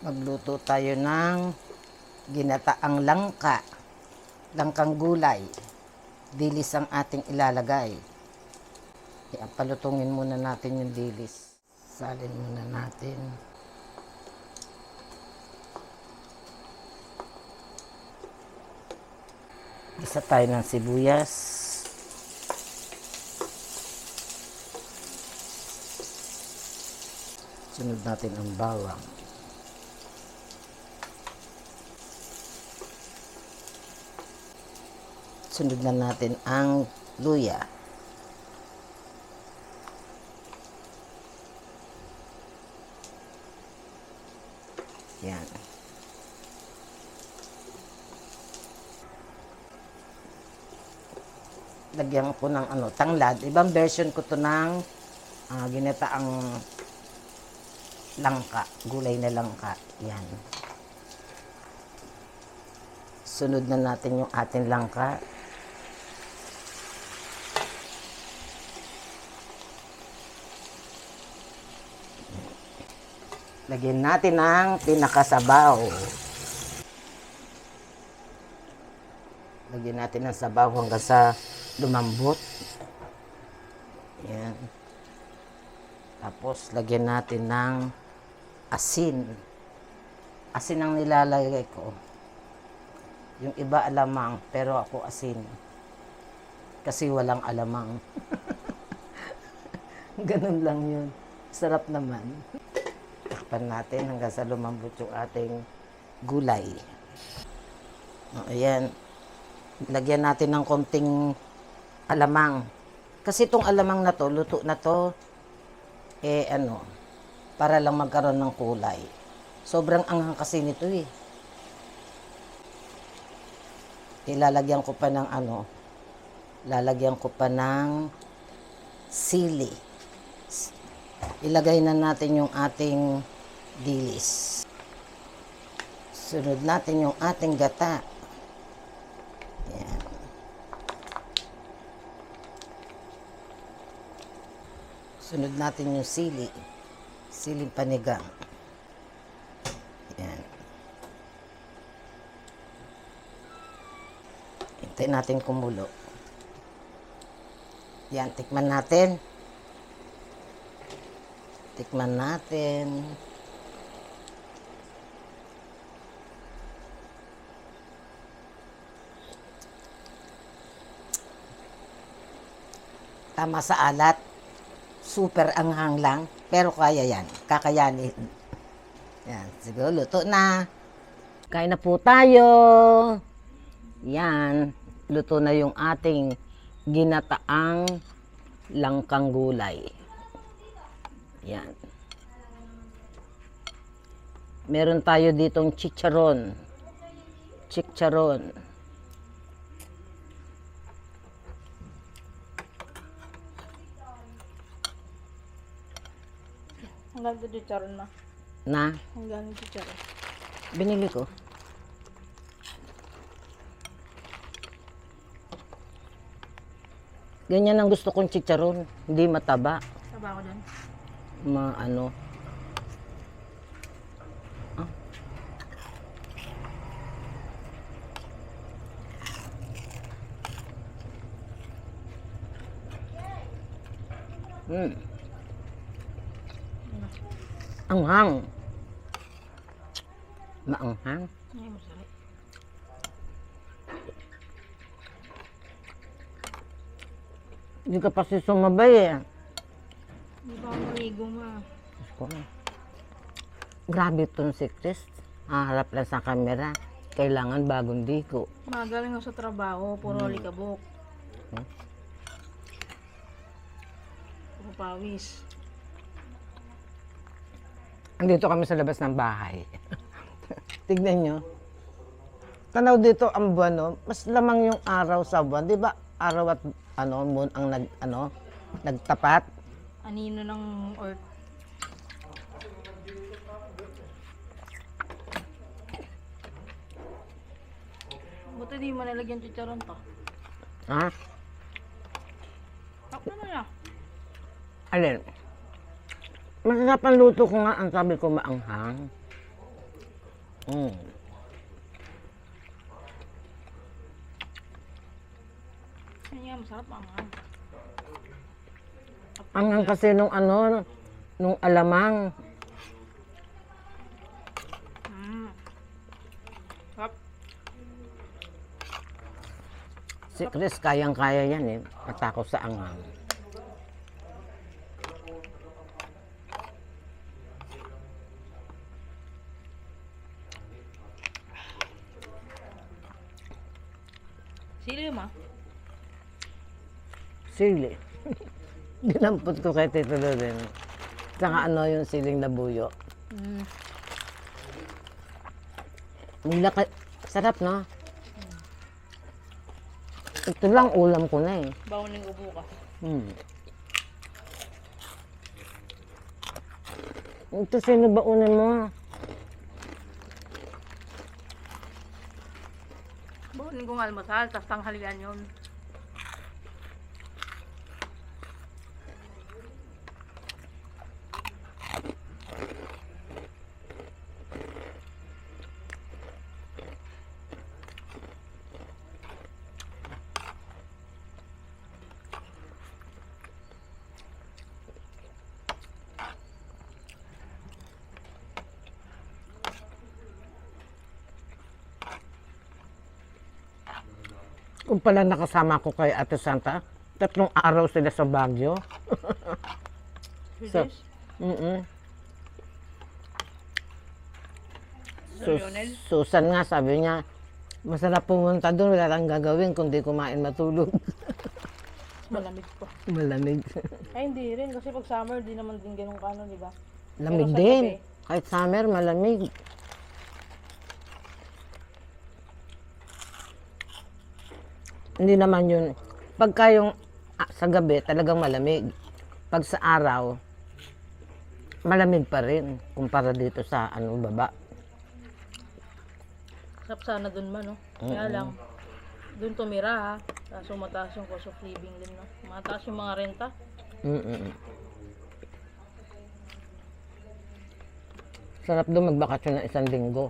Magluto tayo ng ginataang langka, langkang gulay. Dilis ang ating ilalagay. Kaya palutungin muna natin yung dilis. Salin muna natin. Isa tayo ng sibuyas. Sunod natin ang bawang. Sunod na natin ang luya. Yan. Lagyan ko ng tanglad. Ibang version ko to ng ginataang langka, gulay na langka. Yan. Sunod na natin yung ating langka. Lagyan natin ng pinakasabaw. Lagyan natin ng sabaw hanggang sa lumambot. Yan. Tapos, lagyan natin ng asin. Asin ang nilalagay ko. Yung iba alamang, pero ako asin. Kasi walang alamang. Ganun lang yun. Sarap naman. Takpan natin hanggang sa lumambot yung ating gulay. Ayan. Lagyan natin ng konting alamang. Kasi itong alamang na to, luto na to, para lang magkaroon ng kulay. Sobrang anghang kasi nito eh. Ilalagyan ko pa ng lalagyan ko pa ng sili. Ilagay na natin yung ating dilis. Sunod natin yung ating gata. Yan. Sunod natin yung sili. Siling panigang. Yan. Hintayin natin kumulo. Yan, tikman natin. Tikman natin. Tama sa alat. Super anghang lang. Pero kaya yan. Kakayanin. Yan. Siguro luto na. Kain na po tayo. Yan. Luto na yung ating ginataang langkang gulay. Yan. Meron tayo ditong chicharon. Chicharon. Hanggang sa chicharon na. Na? Hanggang sa chicharon. Binili ko. Ganyan ang gusto kong chicharon. Hindi mataba. Taba ko dyan. Ah. Anghang. Maanghang. Ay, masarap. Hindi ka pa si sumabay eh. Hindi pa ako maligo ma. Grabe itong si Chris. Harap lang sa camera. Kailangan bagong diko. Magaling ako sa trabaho. Puro likabok. Puro pawis. Andito kami sa labas ng bahay. Tignan nyo. Tanaw dito ang buwan, no? Mas lamang yung araw sa buwan. Di ba araw at moon ang nagtapat? Anino ng earth. Buti di mo nalagyan chicharon to. Ha? Takpan mo na. Alin? Masarap ang luto ko nga, ang sabi ko maanghang. Mm. Yan nga, masarap ang anghang. Anghang kasi nung ano, nung alamang. Sarap. Si Chris, kayang-kaya yan eh. Matakot sa anghang. Sili ma. Sili. Dinampot ko kay Tito Loren. Saka ano yung siling labuyo. Sarap, no? Ito lang ulam ko na eh. Bawon ng ubo ka. Hmm. Ito, sino ba unan mo? Bawon kong almusal, tapos tanghalian yun. Kung pala nakasama ko kay Ate Santa, 3 araw sila sa Baguio. So, Sudes? mm Lionel? Susan nga, sabi niya, masarap pumunta doon, wala lang gagawin kundi kumain matulog. Malamig pa. Malamig. Ay, hindi rin. Kasi pag summer, di naman din ganun kano, di ba? Lamig Pero sa din. gabi. Kahit summer, malamig. Hindi naman yun. Pagka yung sa gabi, talagang malamig. Pag sa araw, malamig pa rin kumpara dito sa baba. Sarap sana dun man, no? Kaya lang, dun tumira, ha? Kaso mataas yung cost of living din, no? Mataas yung mga renta. Mm-mm. Sarap doon magbakasyon ng 1 linggo.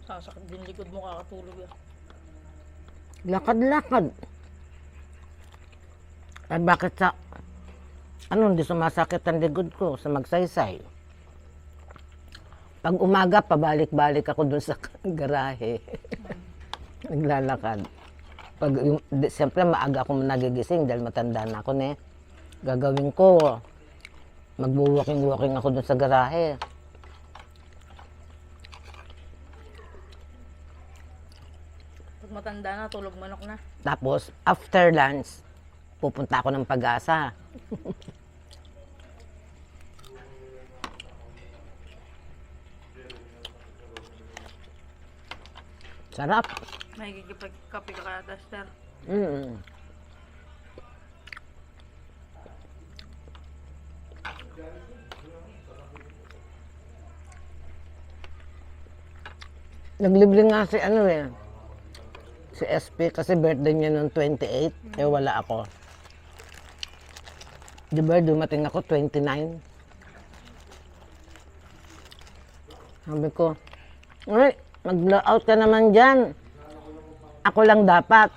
Sasakit din likod mo kakatulog, eh. Lakad-lakad. Ay bakit hindi sumasakit ang likod ko sa magsaysay? Pag umaga, pabalik-balik ako dun sa garahe. Naglalakad. Siyempre, maaga ako nagigising dahil matanda na ako, ne. Gagawin ko, magwo-walking-walking ako dun sa garahe. Pag matanda na, tulog manok na. Tapos, after lunch, pupunta ako ng Pag-asa. Sarap. Nakikipagkape ka kaya, Tester. Mm. Naglibre nga si SP kasi birthday niya noong 28, wala ako. Di ba, dumating ako 29. Sabi ko, "Uy, mag-blowout ka naman dyan. Ako lang dapat."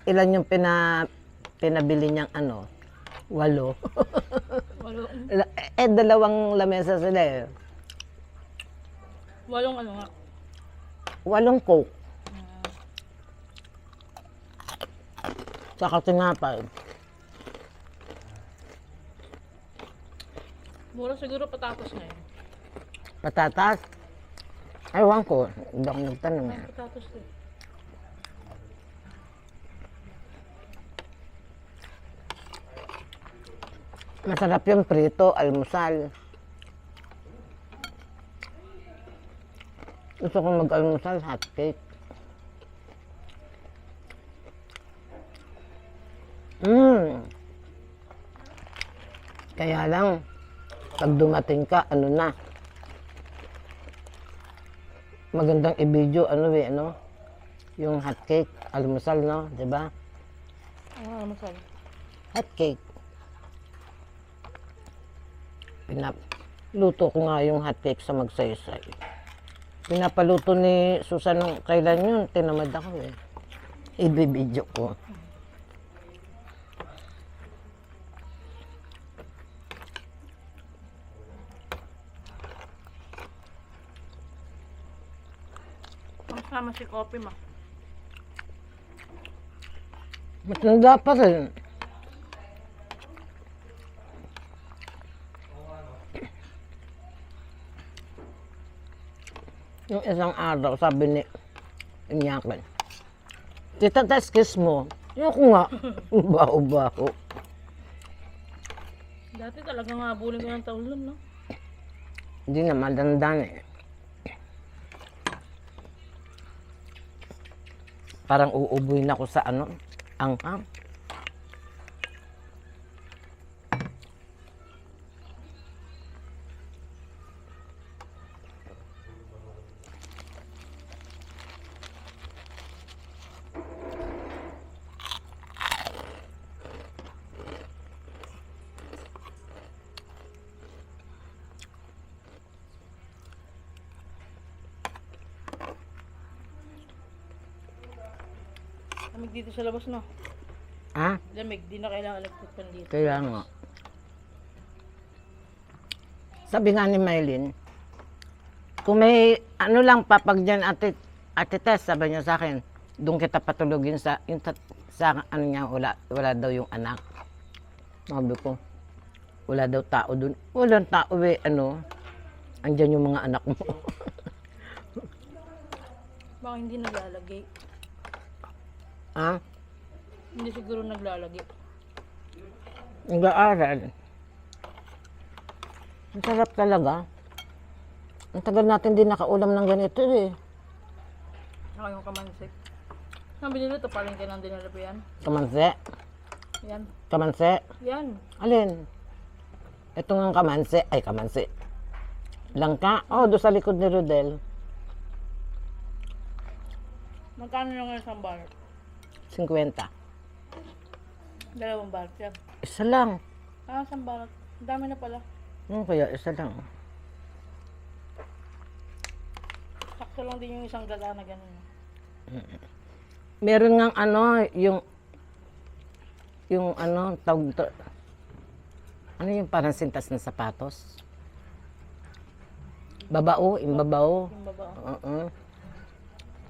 Ilan yung pinabili niyang 8. Walo. 2 lamesa sila eh. Walong ano nga. 8 Coke. Tsaka tinapay. Mura siguro patapos na yun. Patatas. Ewan ko. Hindi ako nagtanong eh. Patapos din. Masarap yung prito, almusal. Gusto ko mag-almusal, hotcake. Kaya lang, pag dumating ka, magandang i-video, yung hotcake, almusal, no? Diba? Ano masal? Hotcake. Luto ko nga yung hotcake sa magsaysay. Pinapaluto ni Susan nung kailan yun, tinamad ako eh. Ibibidyo ko. Masama si coffee ma. Matanda pa rin. Yung isang araw, sabi ni Inyakan, Tita Tess, kiss mo. Ayoko nga. Baho-baho. Dati talaga nga bulin ko ng taulon, no? Hindi na madandan eh. Parang uubuin ako sa ano, anghang. Lamig dito sa labas, no? Ha? Lamig, di na kailangan electric fan dito. Kaya nga. Sabi nga ni Maylin, kung may ano lang papag dyan, ate Tess, sabi niya sa akin, doon kita patulogin sa ano niya, wala daw yung anak. Sabi ko, wala daw tao doon. Walang tao eh, ano, andyan yung mga anak mo. Baka hindi naglalagay. Ha? Hindi siguro naglalagay. Nag-aaral. Ang sarap talaga. Ang tagal natin din nakaulam ng ganito eh. Saka yung kamansik. Sabi nila ito, palengke ng dinala pa yan. Kamanse. Yan. Kamanse. Yan. Alin? Ito nga kamanse. Ay, kamanse. Langka. Oh, doon sa likod ni Rodel. Magkano yung isang bar? 50. Dalawang bar yan. Isa lang. Ah, isang bar. Ang dami na pala. Kaya isa lang. Sakto lang din yung isang gala na ganun. Meron ngang ano, yung ano, tawag to. Ano yung parang sintas na sapatos? Babao, yung babao. Yung baba.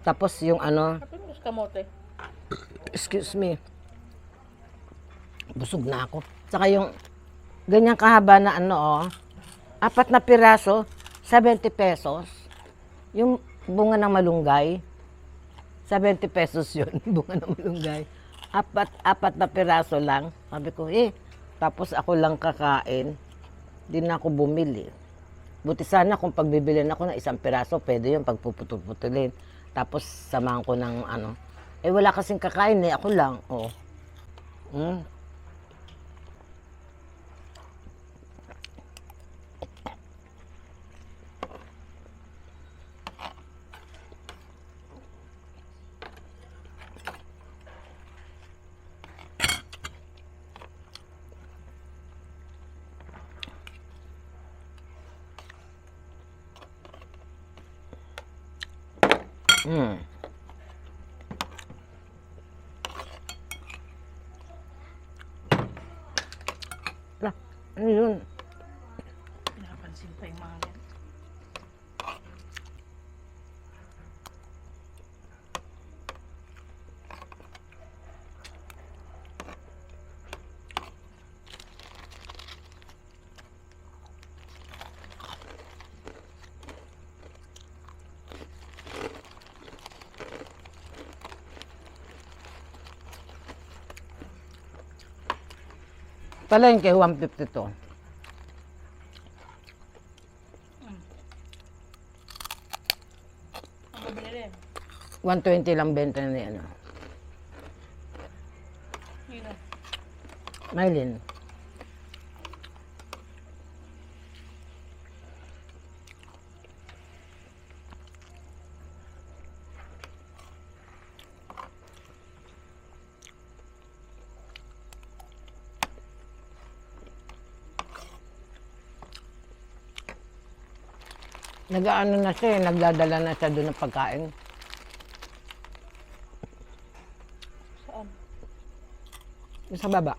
Tapos yung ano, Kapag yung kamote. excuse me, busog na ako. Saka yung ganyang kahaba na ano, oh, 4 na piraso, 70 pesos. Yung bunga ng malunggay, 70 pesos yun, bunga ng malunggay. 4 na piraso lang. Sabi ko, tapos ako lang kakain, di na ako bumili. Buti sana kung pagbibilin ako ng 1 piraso, pwede yun pagpuputol-putulin. Tapos samahan ko ng ano. Wala kasing kakain eh, ako lang. Oh. Ano yun? Pinapansin pa yung mga yan. Palengke, 150 to. Ang binili. 120 lang benta na yan. Yun o. Maylin. Nag-ano na siya, nagdadala na siya doon ng pagkain. Saan? Yung sa baba.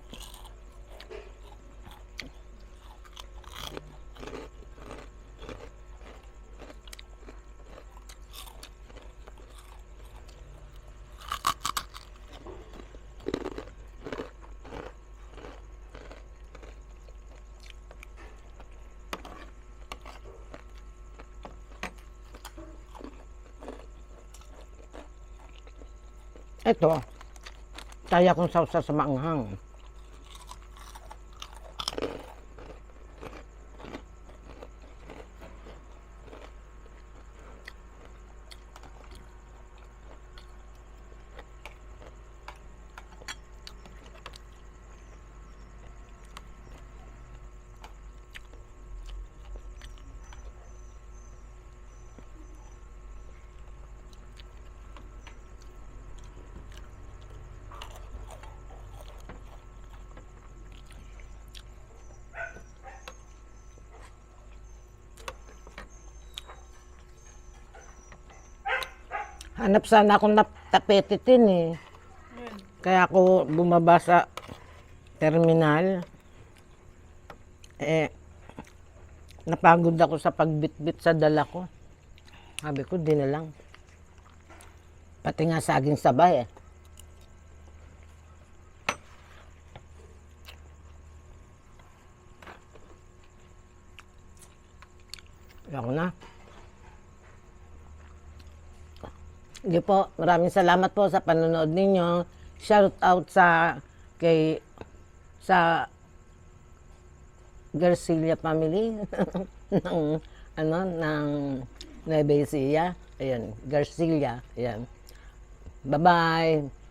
Ito, kaya kong sausa sa maanghang. Hanap sana akong tapetitin eh. Yun. Kaya ako bumaba sa terminal. Napagod ako sa pagbitbit sa dala ko. Sabi ko, di na lang. Pati nga saging sabay eh. Ako na. Hindi po, maraming salamat po sa panonood ninyo. Shout out sa Garcilia family ng Nueva Ecija. Ayan, Garcilia. Ayan. Bye-bye.